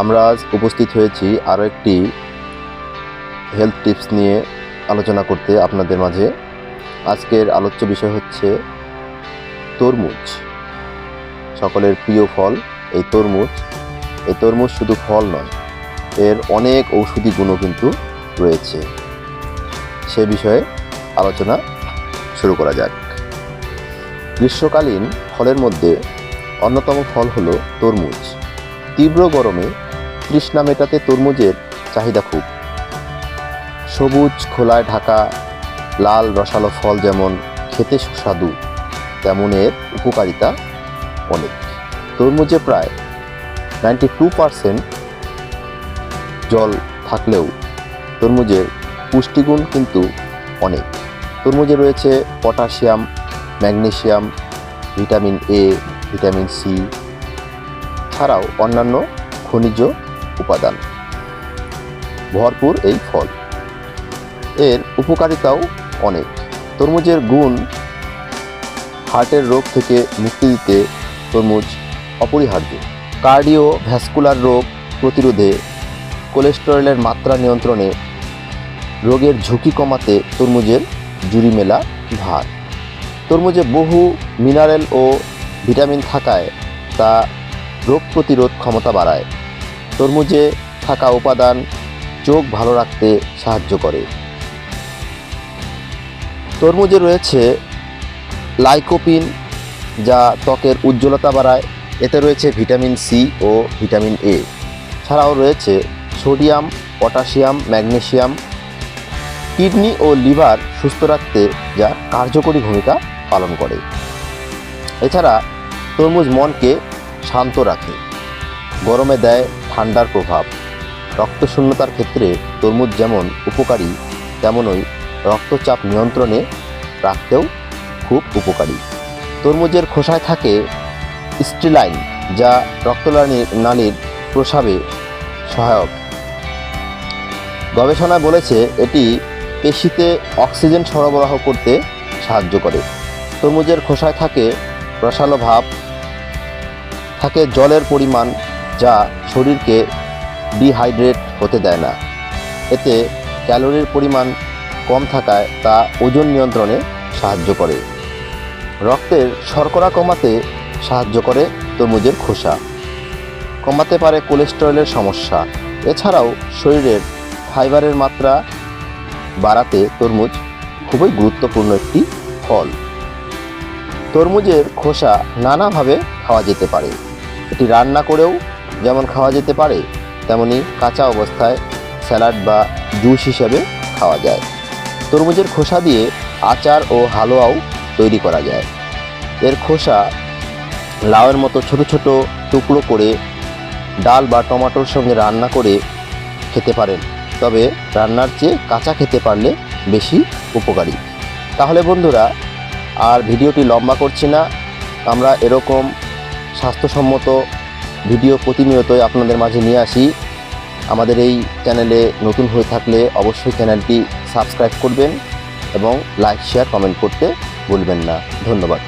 আমরা আজ উপস্থিত হয়েছি আরও একটি হেলথ টিপস নিয়ে আলোচনা করতে আপনাদের মাঝে। আজকের আলোচ্য বিষয় হচ্ছে তরমুজ, সকলের প্রিয় ফল এই তরমুজ। এই তরমুজ শুধু ফল নয়, এর অনেক ঔষধি গুণও কিন্তু রয়েছে। সে বিষয়ে আলোচনা শুরু করা যাক। গ্রীষ্মকালীন ফলের মধ্যে অন্যতম ফল হলো তরমুজ। তীব্র গরমে তৃষ্ণা মেটাতে তরমুজের চাহিদা খুব। সবুজ খোলায় ঢাকা লাল রসালো ফল যেমন খেতে সুস্বাদু, তেমন এর উপকারিতা অনেক। তরমুজে প্রায় 92% জল থাকলেও তরমুজের পুষ্টিগুণ কিন্তু অনেক। তরমুজে রয়েছে potassium, magnesium, vitamin A, vitamin C ছাড়াও অন্যান্য খনিজ উপাদান ভরপুর এই ফল। এর উপকারিতাও অনেক। তরমুজের গুণ হার্টের রোগ থেকে মুক্তি দিতে তরমুজ অপরিহার্য। কার্ডিওভ্যাস্কুলার রোগ প্রতিরোধে, কোলেস্টেরলের মাত্রা নিয়ন্ত্রণে, রোগের ঝুঁকি কমাতে তরমুজের জুড়ি মেলা ভার। তরমুজে বহু মিনারেল ও ভিটামিন থাকায় তা রোগ প্রতিরোধ ক্ষমতা বাড়ায়। তরমুজে থাকা উপাদান চোখ ভালো রাখতে সাহায্য করে। তরমুজে রয়েছে লাইকোপিন, যা ত্বকের উজ্জ্বলতা বাড়ায়। এতে রয়েছে ভিটামিন সি ও ভিটামিন এ। ছাড়াও রয়েছে সোডিয়াম, পটাশিয়াম, ম্যাগনেসিয়াম, কিডনি ও লিভার সুস্থ রাখতে যা কার্যকরী ভূমিকা পালন করে। এছাড়া তরমুজ মনকে শান্ত রাখে, গরমে দেয় ঠান্ডার প্রভাব। রক্তশূন্যতার ক্ষেত্রে তরমুজ যেমন উপকারী, তেমনই রক্তচাপ নিয়ন্ত্রণে রাখতেও খুব উপকারী। তরমুজের খোসায় থাকে স্টিলাইন, যা রক্তনালীর প্রসাবে সহায়ক। গবেষণায় বলেছে এটি পেশিতে অক্সিজেন সরবরাহ করতে সাহায্য করে। তরমুজের খোসায় থাকে রসালো ভাব, থাকে জলের পরিমাণ, যা শরীরকে ডিহাইড্রেট হতে দেয় না। এতে ক্যালোরির পরিমাণ কম থাকায় তা ওজন নিয়ন্ত্রণে সাহায্য করে। রক্তের শর্করা কমাতে সাহায্য করে তরমুজের খোসা। কমাতে পারে কোলেস্টেরলের সমস্যা। এছাড়াও শরীরের ফাইবারের মাত্রা বাড়াতে তরমুজ খুবই গুরুত্বপূর্ণ একটি ফল। তরমুজের খোসা নানাভাবে খাওয়া যেতে পারে। এটি রান্না করেও যেমন খাওয়া যেতে পারে, তেমনি কাঁচা অবস্থায় স্যালাড বা জুস হিসেবে খাওয়া যায়। তরমুজের খোসা দিয়ে আচার ও হালুয়াও তৈরি করা যায়। এর খোসা লাউয়ের মতো ছোট ছোট টুকরো করে ডাল বা টমেটোর সঙ্গে রান্না করে খেতে পারেন, তবে রান্নার চেয়ে কাঁচা খেতে পারলে বেশি উপকারী। তাহলে বন্ধুরা, আর ভিডিওটি লম্বা করছি না। আমরা এরকম স্বাস্থ্যসম্মত ভিডিও প্রতিনিয়তই আপনাদের মাঝে নিয়ে আসি। আমাদের এই চ্যানেলে নতুন হয়ে থাকলে অবশ্যই চ্যানেলটি সাবস্ক্রাইব করবেন এবং লাইক, শেয়ার, কমেন্ট করতে ভুলবেন না। ধন্যবাদ।